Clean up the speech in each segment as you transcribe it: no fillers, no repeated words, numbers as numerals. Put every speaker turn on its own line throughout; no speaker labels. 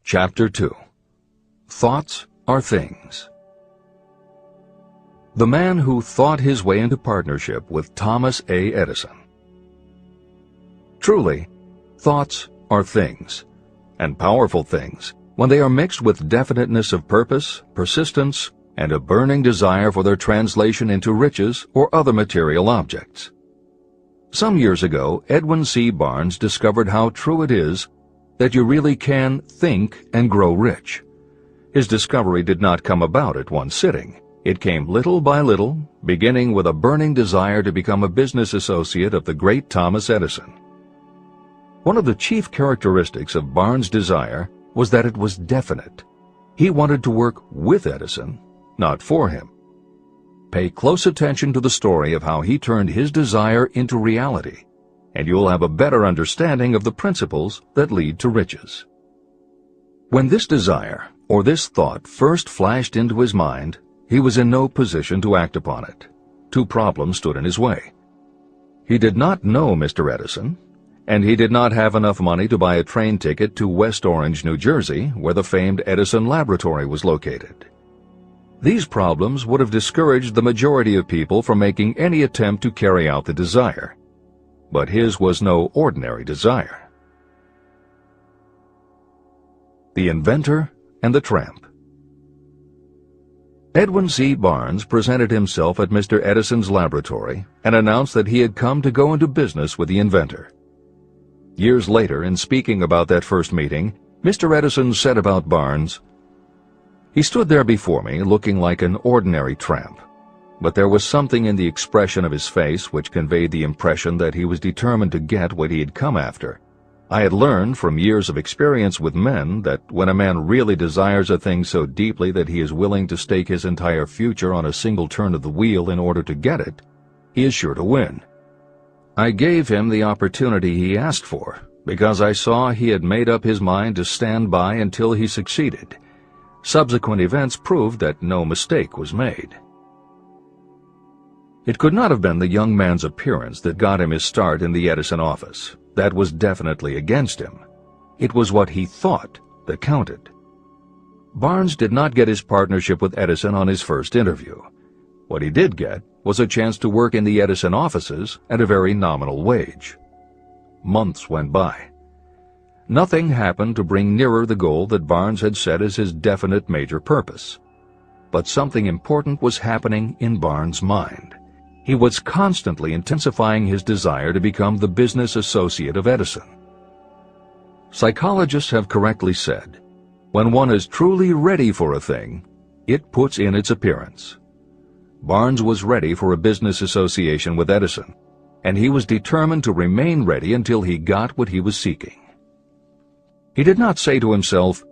Chapter 2. Thoughts are Things. The man who thought his way into partnership with Thomas A. Edison. Truly, thoughts are things, and powerful things, when they are mixed with definiteness of purpose, persistence, and a burning desire for their translation into riches or other material objects. Some years ago, Edwin C. Barnes discovered how true it is that you really can think and grow rich. His discovery did not come about at one sitting. It came little by little, beginning with a burning desire to become a business associate of the great Thomas Edison. One of the chief characteristics of Barnes' desire was that it was definite. He wanted to work with Edison, not for him. Pay close attention to the story of how he turned his desire into reality, and you'll have a better understanding of the principles that lead to riches. When this desire, or this thought, first flashed into his mind, he was in no position to act upon it. Two problems stood in his way. He did not know Mr. Edison, and he did not have enough money to buy a train ticket to West Orange, New Jersey, where the famed Edison Laboratory was located. These problems would have discouraged the majority of people from making any attempt to carry out the desire. But his was no ordinary desire. The Inventor and the Tramp. Edwin C. Barnes presented himself at Mr. Edison's laboratory and announced that he had come to go into business with the inventor. Years later, in speaking about that first meeting, Mr. Edison said about Barnes, "He stood there before me looking like an ordinary tramp, but there was something in the expression of his face which conveyed the impression that he was determined to get what he had come after. I had learned from years of experience with men that when a man really desires a thing so deeply that he is willing to stake his entire future on a single turn of the wheel in order to get it, he is sure to win. I gave him the opportunity he asked for, because I saw he had made up his mind to stand by until he succeeded. Subsequent events proved that no mistake was made." It could not have been the young man's appearance that got him his start in the Edison office. That was definitely against him. It was what he thought that counted. Barnes did not get his partnership with Edison on his first interview. What he did get was a chance to work in the Edison offices at a very nominal wage. Months went by. Nothing happened to bring nearer the goal that Barnes had set as his definite major purpose. But something important was happening in Barnes' mind. He was constantly intensifying his desire to become the business associate of Edison. Psychologists have correctly said, when one is truly ready for a thing, it puts in its appearance. Barnes was ready for a business association with Edison, and he was determined to remain ready until he got what he was seeking. He did not say to himself,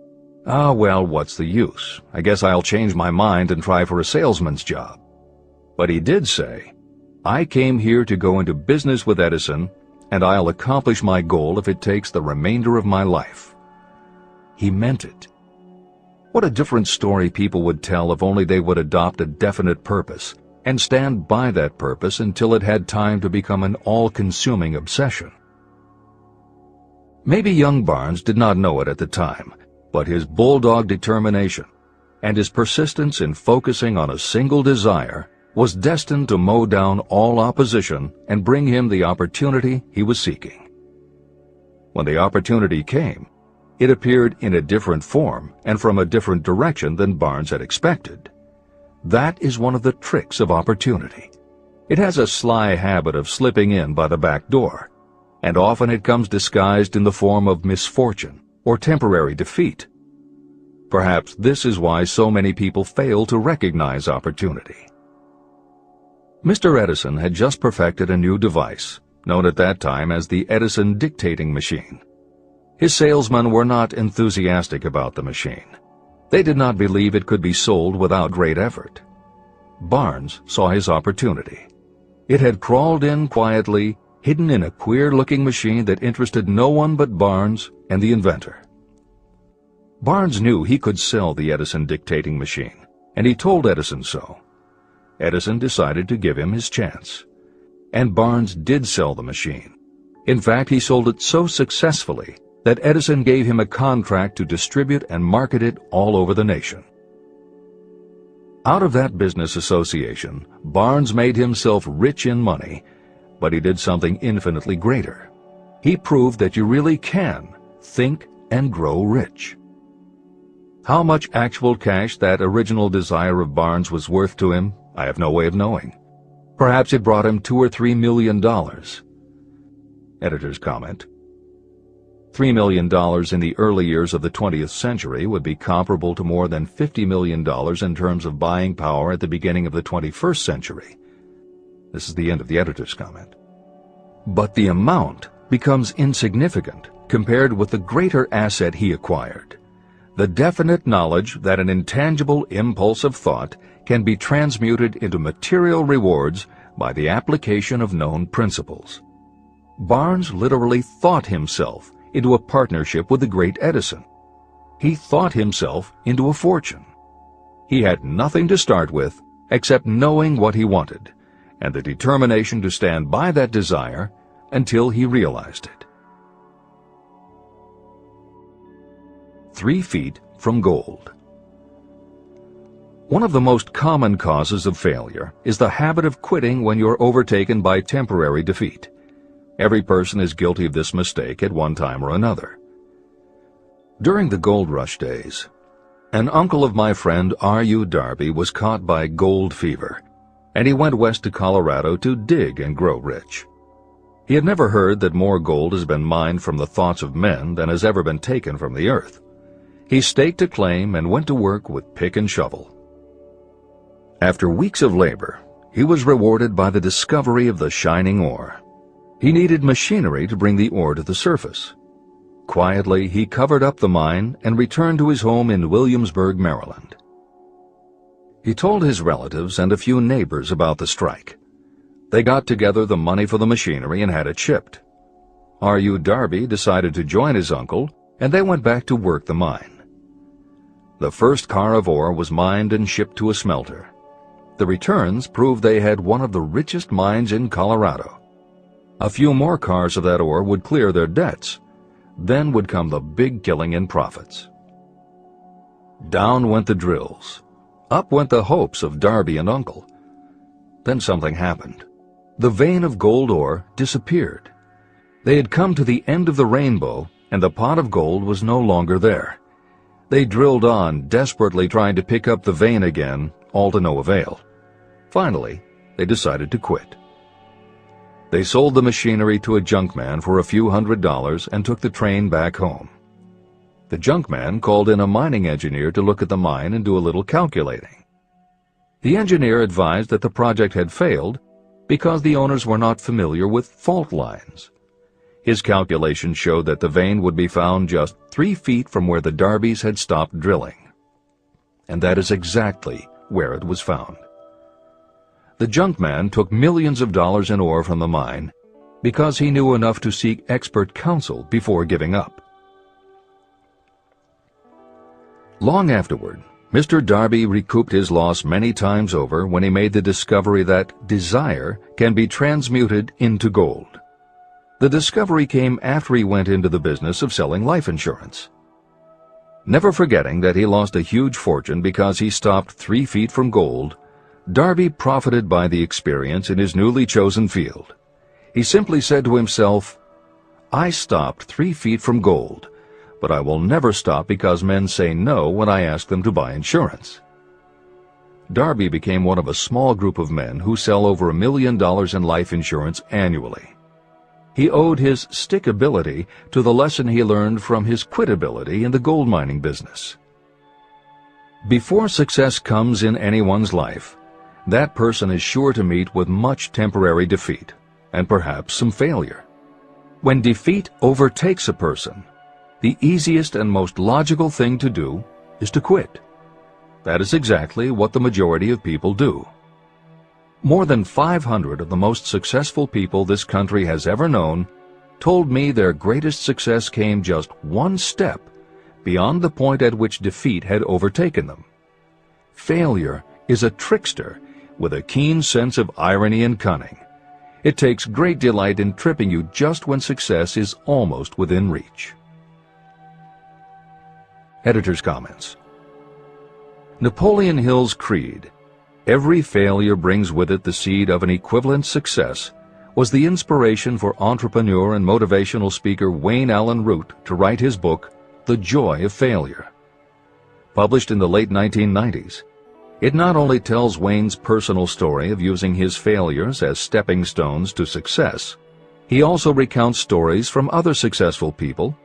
well, what's the use? I guess I'll change my mind and try for a salesman's job. But he did say, I came here to go into business with Edison, and I'll accomplish my goal if it takes the remainder of my life. He meant it. What a different story people would tell if only they would adopt a definite purpose and stand by that purpose until it had time to become an all-consuming obsession. Maybe young Barnes did not know it at the time, but his bulldog determination and his persistence in focusing on a single desire was destined to mow down all opposition and bring him the opportunity he was seeking. When the opportunity came, it appeared in a different form and from a different direction than Barnes had expected. That is one of the tricks of opportunity. It has a sly habit of slipping in by the back door, and often it comes disguised in the form of misfortune or temporary defeat. Perhaps this is why so many people fail to recognize opportunity. Mr. Edison had just perfected a new device, known at that time as the Edison dictating machine. His salesmen were not enthusiastic about the machine. They did not believe it could be sold without great effort. Barnes saw his opportunity. It had crawled in quietly, hidden in a queer-looking machine that interested no one but Barnes and the inventor. Barnes knew he could sell the Edison dictating machine, and he told Edison so. Edison decided to give him his chance. And Barnes did sell the machine. In fact, he sold it so successfully that Edison gave him a contract to distribute and market it all over the nation. Out of that business association, Barnes made himself rich in money, but he did something infinitely greater. He proved that you really can think and grow rich. How much actual cash that original desire of Barnes was worth to him, I have no way of knowing. Perhaps it brought him $2 or $3 million. Editor's comment: $3 million in the early years of the 20th century would be comparable to more than $50 million in terms of buying power at the beginning of the 21st century. This is the end of the editor's comment. But the amount becomes insignificant compared with the greater asset he acquired: the definite knowledge that an intangible impulse of thought can be transmuted into material rewards by the application of known principles. Barnes literally thought himself into a partnership with the great Edison. He thought himself into a fortune. He had nothing to start with except knowing what he wanted and the determination to stand by that desire until he realized it. 3 feet from gold. One of the most common causes of failure is the habit of quitting when you're overtaken by temporary defeat. Every person is guilty of this mistake at one time or another. During the gold rush days, an uncle of my friend R.U. Darby was caught by gold fever, and he went west to Colorado to dig and grow rich. He had never heard that more gold has been mined from the thoughts of men than has ever been taken from the earth. He staked a claim and went to work with pick and shovel. After weeks of labor, he was rewarded by the discovery of the shining ore. He needed machinery to bring the ore to the surface. Quietly, he covered up the mine and returned to his home in Williamsburg, Maryland. He told his relatives and a few neighbors about the strike. They got together the money for the machinery and had it shipped. R.U. Darby decided to join his uncle, and they went back to work the mine. The first car of ore was mined and shipped to a smelter. The returns proved they had one of the richest mines in Colorado. A few more cars of that ore would clear their debts. Then would come the big killing in profits. Down went the drills. Up went the hopes of Darby and Uncle. Then something happened. The vein of gold ore disappeared. They had come to the end of the rainbow, and the pot of gold was no longer there. They drilled on, desperately trying to pick up the vein again, all to no avail. Finally, they decided to quit. They sold the machinery to a junkman for a few $100s and took the train back home. The junkman called in a mining engineer to look at the mine and do a little calculating. The engineer advised that the project had failed because the owners were not familiar with fault lines. His calculations showed that the vein would be found just 3 feet from where the Darbys had stopped drilling. And that is exactly where it was found. The junkman took millions of dollars in ore from the mine because he knew enough to seek expert counsel before giving up. Long afterward, Mr. Darby recouped his loss many times over when he made the discovery that desire can be transmuted into gold. The discovery came after he went into the business of selling life insurance. Never forgetting that he lost a huge fortune because he stopped 3 feet from gold, Darby profited by the experience in his newly chosen field. He simply said to himself, "I stopped 3 feet from gold, but I will never stop because men say no when I ask them to buy insurance." Darby became one of a small group of men who sell over $1 million in life insurance annually. He owed his stickability to the lesson he learned from his quitability in the gold mining business. Before success comes in anyone's life, that person is sure to meet with much temporary defeat, and perhaps some failure. When defeat overtakes a person, the easiest and most logical thing to do is to quit. That is exactly what the majority of people do. More than 500 of the most successful people this country has ever known told me their greatest success came just one step beyond the point at which defeat had overtaken them. Failure is a trickster with a keen sense of irony and cunning. It takes great delight in tripping you just when success is almost within reach. Editor's comments. Napoleon Hill's creed, "Every failure brings with it the seed of an equivalent success," was the inspiration for entrepreneur and motivational speaker Wayne Allen Root to write his book, The Joy of Failure. Published in the late 1990s, it not only tells Wayne's personal story of using his failures as stepping stones to success, he also recounts stories from other successful people,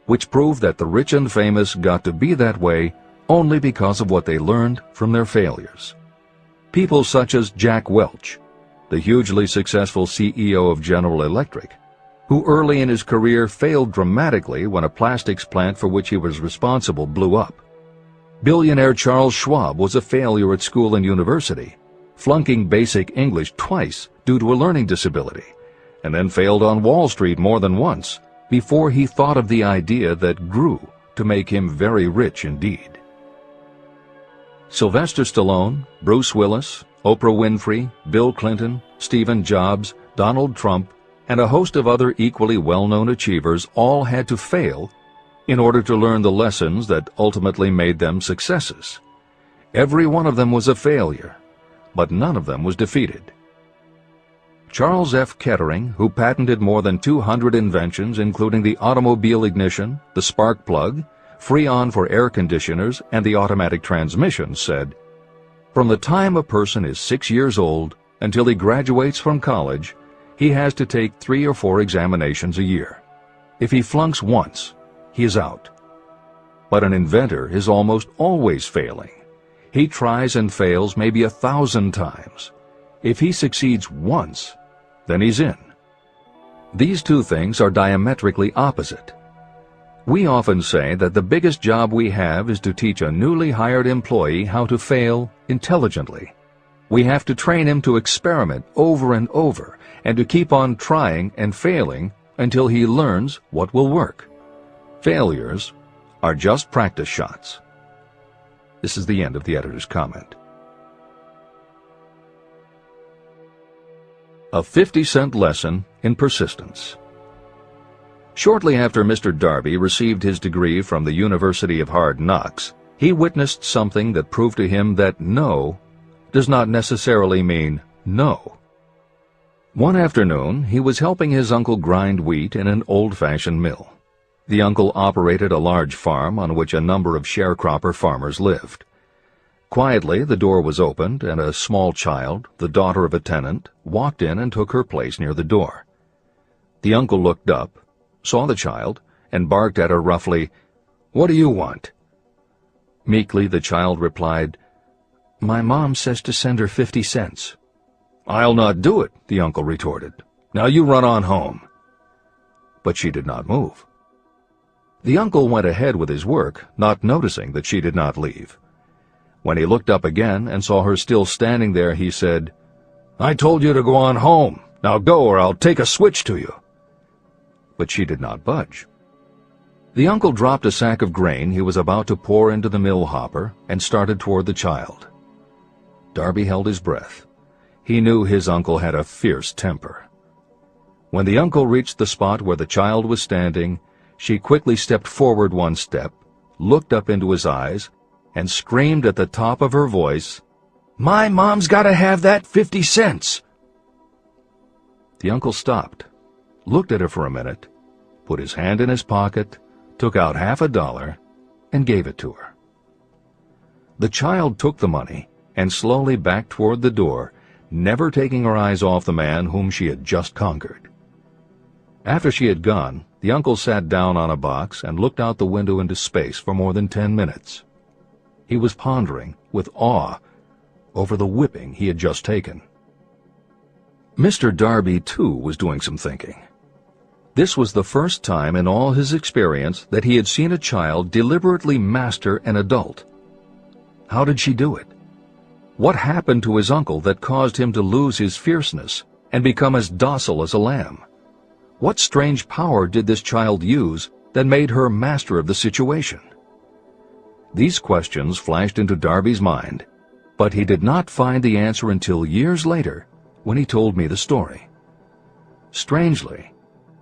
which prove that the rich and famous got to be that way only because of what they learned from their failures. People such as Jack Welch, the hugely successful CEO of General Electric, who early in his career failed dramatically when a plastics plant for which he was responsible blew up. Billionaire Charles Schwab was a failure at school and university, flunking basic English twice due to a learning disability, and then failed on Wall Street more than once before he thought of the idea that grew to make him very rich indeed. Sylvester Stallone, Bruce Willis, Oprah Winfrey, Bill Clinton, Stephen Jobs, Donald Trump, and a host of other equally well-known achievers all had to fail in order to learn the lessons that ultimately made them successes. Every one of them was a failure, but none of them was defeated. Charles F. Kettering, who patented more than 200 inventions including the automobile ignition, the spark plug, Freon for air conditioners, and the automatic transmission, said, "From the time a person is 6 years old until he graduates from college, he has to take 3 or 4 examinations a year. If he flunks once, he is out. But an inventor is almost always failing. He tries and fails maybe 1,000 times. If he succeeds once, then he's in." These two things are diametrically opposite. We often say that the biggest job we have is to teach a newly hired employee how to fail intelligently. We have to train him to experiment over and over and to keep on trying and failing until he learns what will work. Failures are just practice shots. This is the end of the editor's comment. A 50-cent lesson in persistence. Shortly after Mr. Darby received his degree from the University of Hard Knocks, he witnessed something that proved to him that no does not necessarily mean no. One afternoon, he was helping his uncle grind wheat in an old-fashioned mill. The uncle operated a large farm on which a number of sharecropper farmers lived. Quietly, the door was opened, and a small child, the daughter of a tenant, walked in and took her place near the door. The uncle looked up, saw the child, and barked at her roughly, "What do you want?" Meekly the child replied, "My mom says to send her 50 cents. "I'll not do it," the uncle retorted. "Now you run on home." But she did not move. The uncle went ahead with his work, not noticing that she did not leave. When he looked up again and saw her still standing there, he said, "I told you to go on home. Now go, or I'll take a switch to you." But she did not budge. The uncle dropped a sack of grain he was about to pour into the mill hopper and started toward the child. Darby held his breath. He knew his uncle had a fierce temper. When the uncle reached the spot where the child was standing, she quickly stepped forward one step, looked up into his eyes, and screamed at the top of her voice, "My mom's got to have that 50 cents!" The uncle stopped, looked at her for a minute, put his hand in his pocket, took out $50, and gave it to her. The child took the money and slowly backed toward the door, never taking her eyes off the man whom she had just conquered. After she had gone, the uncle sat down on a box and looked out the window into space for more than 10 minutes. He was pondering, with awe, over the whipping he had just taken. Mr. Darby, too, was doing some thinking. This was the first time in all his experience that he had seen a child deliberately master an adult. How did she do it? What happened to his uncle that caused him to lose his fierceness and become as docile as a lamb? What strange power did this child use that made her master of the situation? These questions flashed into Darby's mind, but he did not find the answer until years later when he told me the story. Strangely,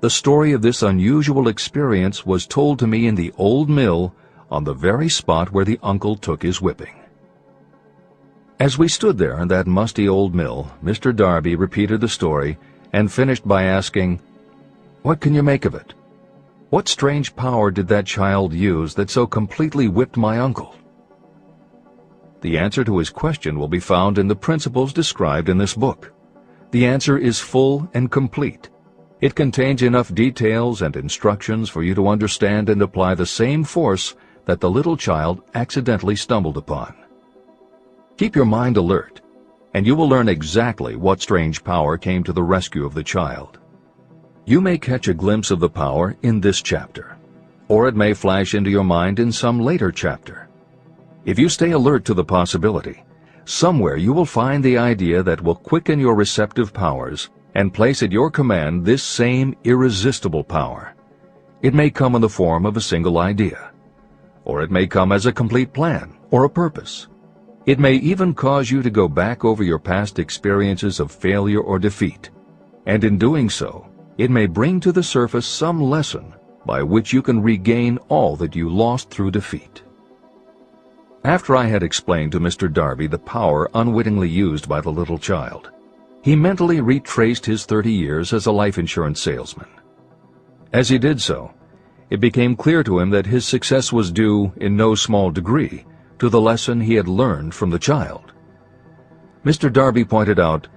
the story of this unusual experience was told to me in the old mill on the very spot where the uncle took his whipping. As we stood there in that musty old mill, Mr. Darby repeated the story and finished by asking, "What can you make of it? What strange power did that child use that so completely whipped my uncle?" The answer to his question will be found in the principles described in this book. The answer is full and complete. It contains enough details and instructions for you to understand and apply the same force that the little child accidentally stumbled upon. Keep your mind alert, and you will learn exactly what strange power came to the rescue of the child. You may catch a glimpse of the power in this chapter, or it may flash into your mind in some later chapter. If you stay alert to the possibility, somewhere you will find the idea that will quicken your receptive powers and place at your command this same irresistible power. It may come in the form of a single idea, or it may come as a complete plan or a purpose. It may even cause you to go back over your past experiences of failure or defeat, and in doing so, it may bring to the surface some lesson by which you can regain all that you lost through defeat. After I had explained to Mr. Darby the power unwittingly used by the little child, he mentally retraced his 30 years as a life insurance salesman. As he did so, it became clear to him that his success was due, in no small degree, to the lesson he had learned from the child. Mr. Darby pointed out,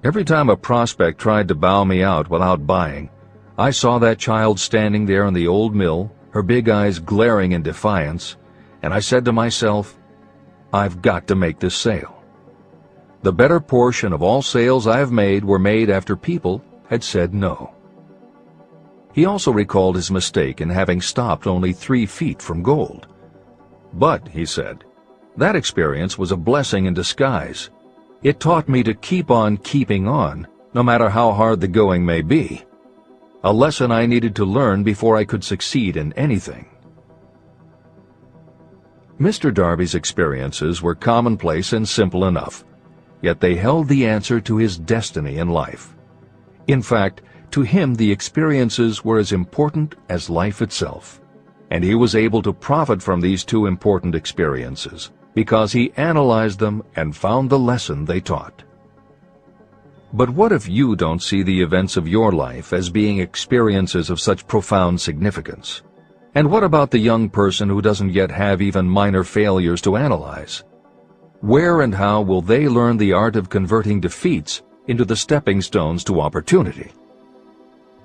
"Every time a prospect tried to bow me out without buying, I saw that child standing there in the old mill, her big eyes glaring in defiance, and I said to myself, I've got to make this sale. The better portion of all sales I've made were made after people had said no." He also recalled his mistake in having stopped only 3 feet from gold. "But," he said, "that experience was a blessing in disguise. It taught me to keep on keeping on, no matter how hard the going may be. A lesson I needed to learn before I could succeed in anything." Mr. Darby's experiences were commonplace and simple enough, yet they held the answer to his destiny in life. In fact, to him the experiences were as important as life itself, and he was able to profit from these 2 important experiences because he analyzed them and found the lesson they taught. But what if you don't see the events of your life as being experiences of such profound significance? And what about the young person who doesn't yet have even minor failures to analyze? Where and how will they learn the art of converting defeats into the stepping stones to opportunity?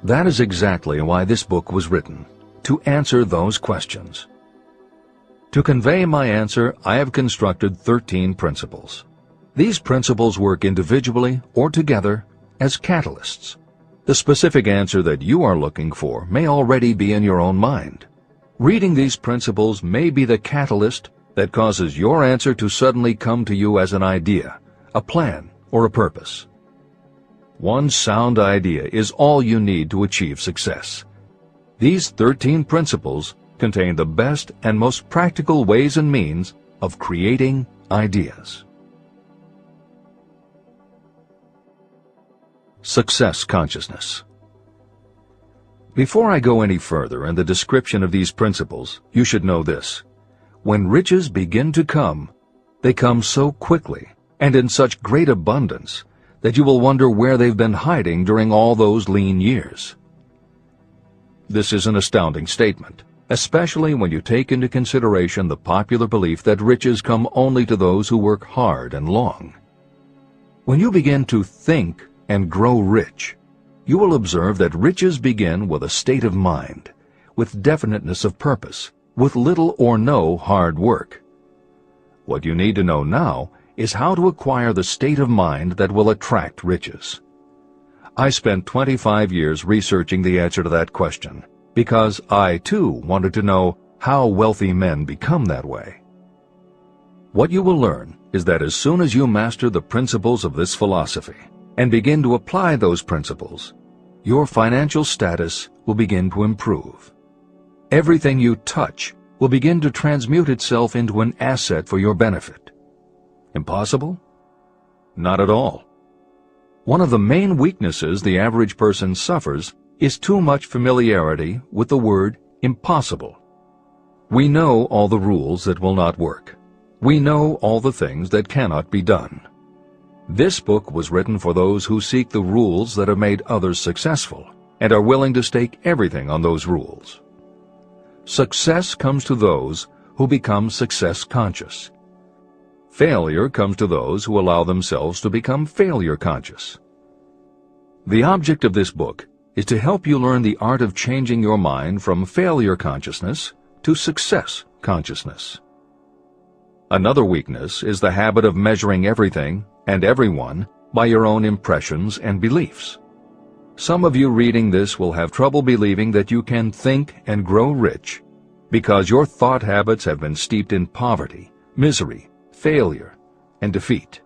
That is exactly why this book was written, to answer those questions. To convey my answer, I have constructed 13 principles. These principles work individually or together as catalysts. The specific answer that you are looking for may already be in your own mind. Reading these principles may be the catalyst that causes your answer to suddenly come to you as an idea, a plan, or a purpose. One sound idea is all you need to achieve success. These 13 principles contain the best and most practical ways and means of creating ideas. Success consciousness. Before I go any further in the description of these principles, you should know this. When riches begin to come, they come so quickly and in such great abundance that you will wonder where they've been hiding during all those lean years. This is an astounding statement, especially when you take into consideration the popular belief that riches come only to those who work hard and long. When you begin to think and grow rich, you will observe that riches begin with a state of mind, with definiteness of purpose, with little or no hard work. What you need to know now is how to acquire the state of mind that will attract riches. I spent 25 years researching the answer to that question, because I, too, wanted to know how wealthy men become that way. What you will learn is that as soon as you master the principles of this philosophy and begin to apply those principles, your financial status will begin to improve. Everything you touch will begin to transmute itself into an asset for your benefit. Impossible? Not at all. One of the main weaknesses the average person suffers is too much familiarity with the word impossible. We know all the rules that will not work. We know all the things that cannot be done. This book was written for those who seek the rules that have made others successful and are willing to stake everything on those rules. Success comes to those who become success conscious. Failure comes to those who allow themselves to become failure conscious. The object of this book is to help you learn the art of changing your mind from failure consciousness to success consciousness. Another weakness is the habit of measuring everything and everyone by your own impressions and beliefs. Some of you reading this will have trouble believing that you can think and grow rich because your thought habits have been steeped in poverty, misery, failure, and defeat.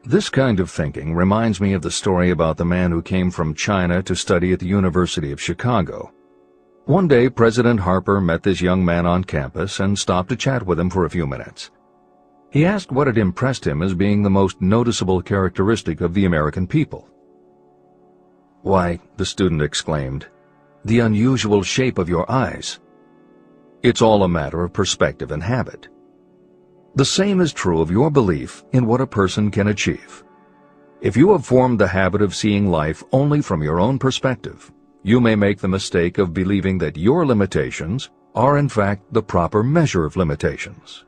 This kind of thinking reminds me of the story about the man who came from China to study at the University of Chicago. One day, President Harper met this young man on campus and stopped to chat with him for a few minutes. He asked what had impressed him as being the most noticeable characteristic of the American people. "Why," the student exclaimed, "the unusual shape of your eyes." It's all a matter of perspective and habit. The same is true of your belief in what a person can achieve. If you have formed the habit of seeing life only from your own perspective, you may make the mistake of believing that your limitations are in fact the proper measure of limitations.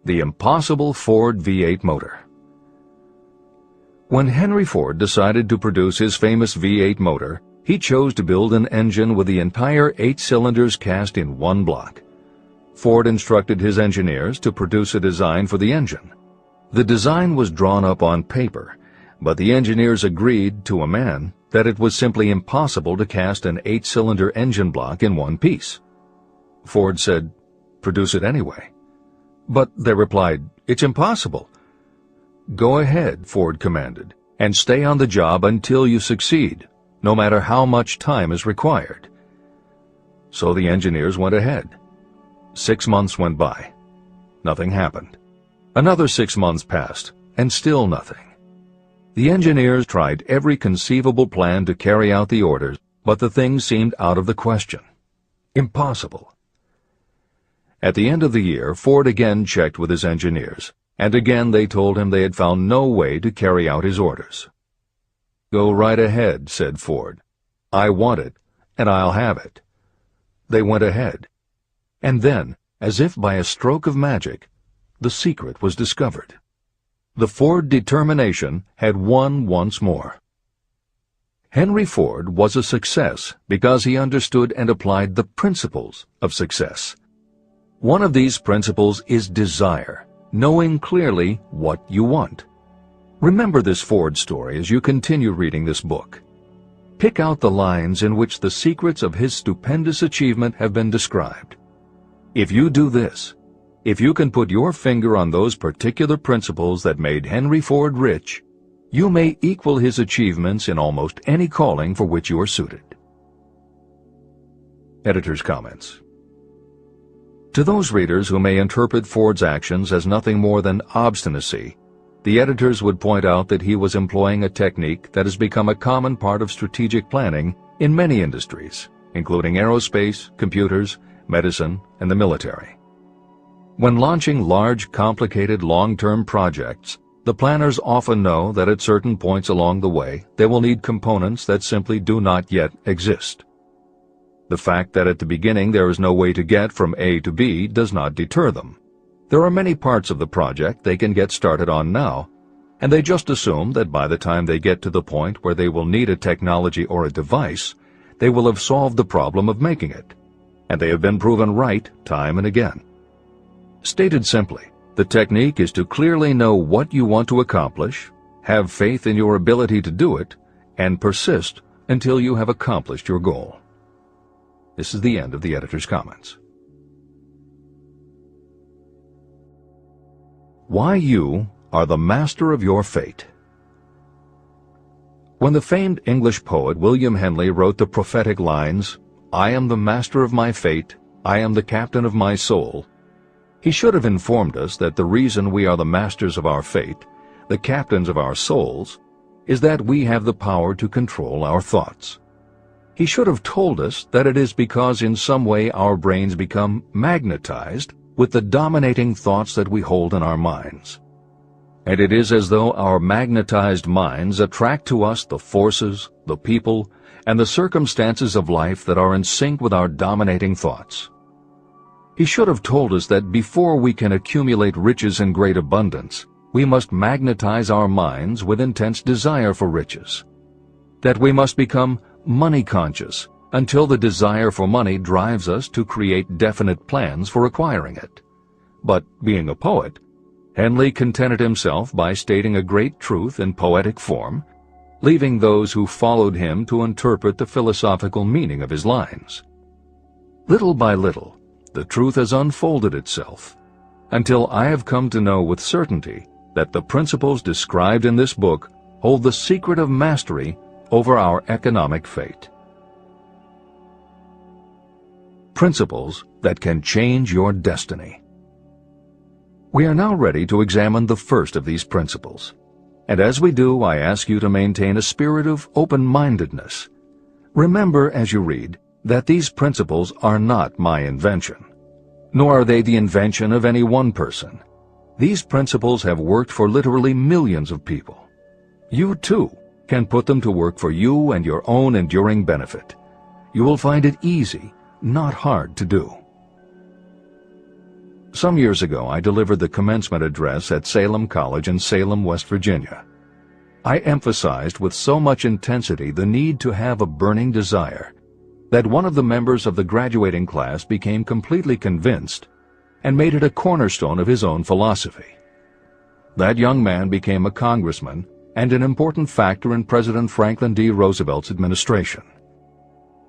The impossible Ford V8 motor. When Henry Ford decided to produce his famous V8 motor, he chose to build an engine with the entire 8 cylinders cast in one block. Ford instructed his engineers to produce a design for the engine. The design was drawn up on paper, but the engineers agreed to a man that it was simply impossible to cast an 8-cylinder engine block in one piece. Ford said, "Produce it anyway." But they replied, "It's impossible." "Go ahead," Ford commanded, "and stay on the job until you succeed, no matter how much time is required." So the engineers went ahead. 6 months went by. Nothing happened. Another 6 months passed, and still nothing. The engineers tried every conceivable plan to carry out the orders, but the thing seemed out of the question. Impossible. At the end of the year, Ford again checked with his engineers, and again they told him they had found no way to carry out his orders. "Go right ahead," said Ford. "I want it, and I'll have it." They went ahead. And then, as if by a stroke of magic, the secret was discovered. The Ford determination had won once more. Henry Ford was a success because he understood and applied the principles of success. One of these principles is desire, knowing clearly what you want. Remember this Ford story as you continue reading this book. Pick out the lines in which the secrets of his stupendous achievement have been described. If you do this, if you can put your finger on those particular principles that made Henry Ford rich, you may equal his achievements in almost any calling for which you are suited. Editor's comments. To those readers who may interpret Ford's actions as nothing more than obstinacy, the editors would point out that he was employing a technique that has become a common part of strategic planning in many industries, including aerospace, computers, medicine, and the military. When launching large, complicated, long-term projects, the planners often know that at certain points along the way they will need components that simply do not yet exist. The fact that at the beginning there is no way to get from A to B does not deter them. There are many parts of the project they can get started on now, and they just assume that by the time they get to the point where they will need a technology or a device, they will have solved the problem of making it, and they have been proven right time and again. Stated simply, the technique is to clearly know what you want to accomplish, have faith in your ability to do it, and persist until you have accomplished your goal. This is the end of the editor's comments. Why you are the master of your fate. When the famed English poet William Henley wrote the prophetic lines, "I am the master of my fate, I am the captain of my soul," he should have informed us that the reason we are the masters of our fate, the captains of our souls, is that we have the power to control our thoughts. He should have told us that it is because in some way our brains become magnetized with the dominating thoughts that we hold in our minds. And it is as though our magnetized minds attract to us the forces, the people, and the circumstances of life that are in sync with our dominating thoughts. He should have told us that before we can accumulate riches in great abundance, we must magnetize our minds with intense desire for riches. That we must become money conscious until the desire for money drives us to create definite plans for acquiring it. But being a poet, Henley contented himself by stating a great truth in poetic form, leaving those who followed him to interpret the philosophical meaning of his lines. Little by little, the truth has unfolded itself, until I have come to know with certainty that the principles described in this book hold the secret of mastery over our economic fate. Principles that can change your destiny. We are now ready to examine the first of these principles, and as we do, I ask you to maintain a spirit of open-mindedness. Remember as you read that these principles are not my invention, nor are they the invention of any one person. These principles have worked for literally millions of people. You, too, can put them to work for you and your own enduring benefit. You will find it easy, not hard to do. Some years ago, I delivered the commencement address at Salem College in Salem, West Virginia. I emphasized with so much intensity the need to have a burning desire that one of the members of the graduating class became completely convinced and made it a cornerstone of his own philosophy. That young man became a congressman and an important factor in President Franklin D. Roosevelt's administration.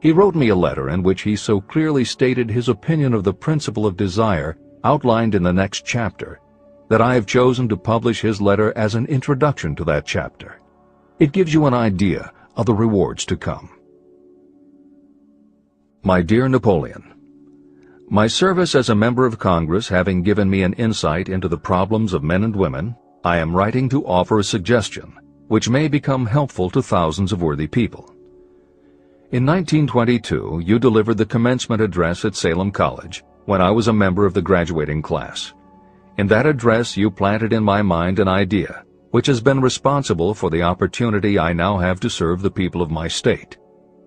He wrote me a letter in which he so clearly stated his opinion of the principle of desire outlined in the next chapter, that I have chosen to publish his letter as an introduction to that chapter. It gives you an idea of the rewards to come. My dear Napoleon, my service as a member of Congress having given me an insight into the problems of men and women, I am writing to offer a suggestion which may become helpful to thousands of worthy people. In 1922, you delivered the commencement address at Salem College, when I was a member of the graduating class. In that address, you planted in my mind an idea, which has been responsible for the opportunity I now have to serve the people of my state,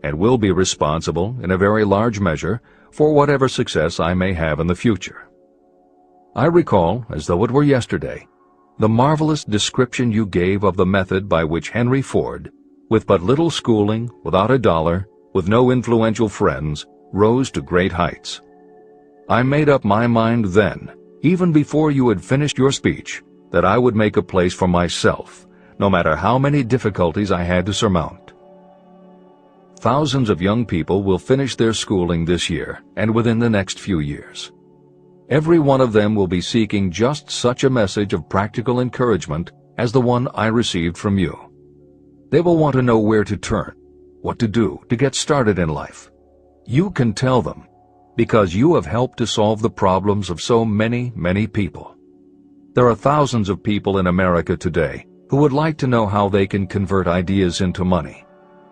and will be responsible, in a very large measure, for whatever success I may have in the future. I recall, as though it were yesterday, the marvelous description you gave of the method by which Henry Ford, with but little schooling, without a dollar, with no influential friends, rose to great heights. I made up my mind then, even before you had finished your speech, that I would make a place for myself, no matter how many difficulties I had to surmount. Thousands of young people will finish their schooling this year and within the next few years. Every one of them will be seeking just such a message of practical encouragement as the one I received from you. They will want to know where to turn, what to do to get started in life. You can tell them, because you have helped to solve the problems of so many, many people. There are thousands of people in America today who would like to know how they can convert ideas into money.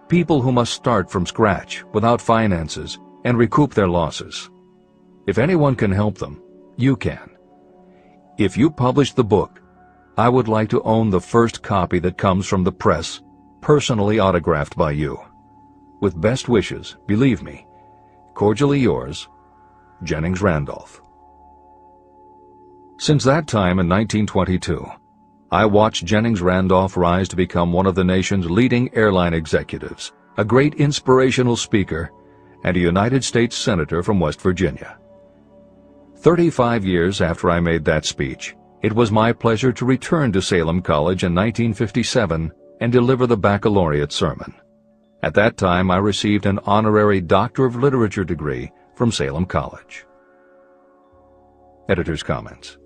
People who must start from scratch without finances and recoup their losses. If anyone can help them, you can. If you publish the book, I would like to own the first copy that comes from the press, personally autographed by you. With best wishes, believe me, cordially yours, Jennings Randolph. Since that time in 1922, I watched Jennings Randolph rise to become one of the nation's leading airline executives, a great inspirational speaker, and a United States Senator from West Virginia. 35 years after I made that speech, it was my pleasure to return to Salem College in 1957 and deliver the baccalaureate sermon. At that time, I received an honorary Doctor of Literature degree from Salem College. Editor's comments.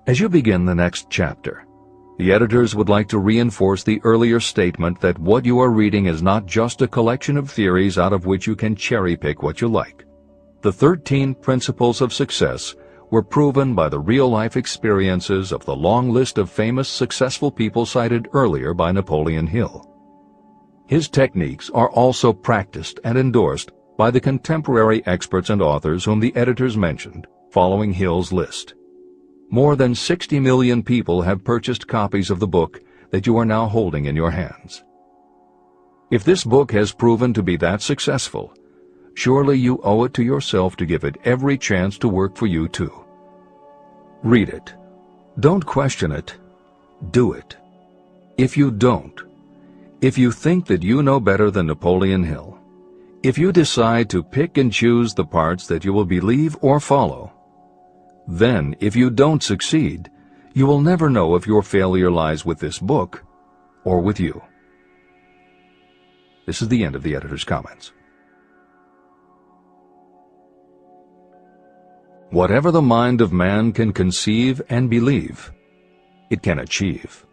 As you begin the next chapter, the editors would like to reinforce the earlier statement that what you are reading is not just a collection of theories out of which you can cherry-pick what you like. The 13 principles of success were proven by the real-life experiences of the long list of famous successful people cited earlier by Napoleon Hill. His techniques are also practiced and endorsed by the contemporary experts and authors whom the editors mentioned, following Hill's list. More than 60 million people have purchased copies of the book that you are now holding in your hands. If this book has proven to be that successful, surely you owe it to yourself to give it every chance to work for you too. Read it. Don't question it. Do it. If you don't, if you think that you know better than Napoleon Hill, if you decide to pick and choose the parts that you will believe or follow, then if you don't succeed, you will never know if your failure lies with this book or with you. This is the end of the editor's comments. Whatever the mind of man can conceive and believe, it can achieve.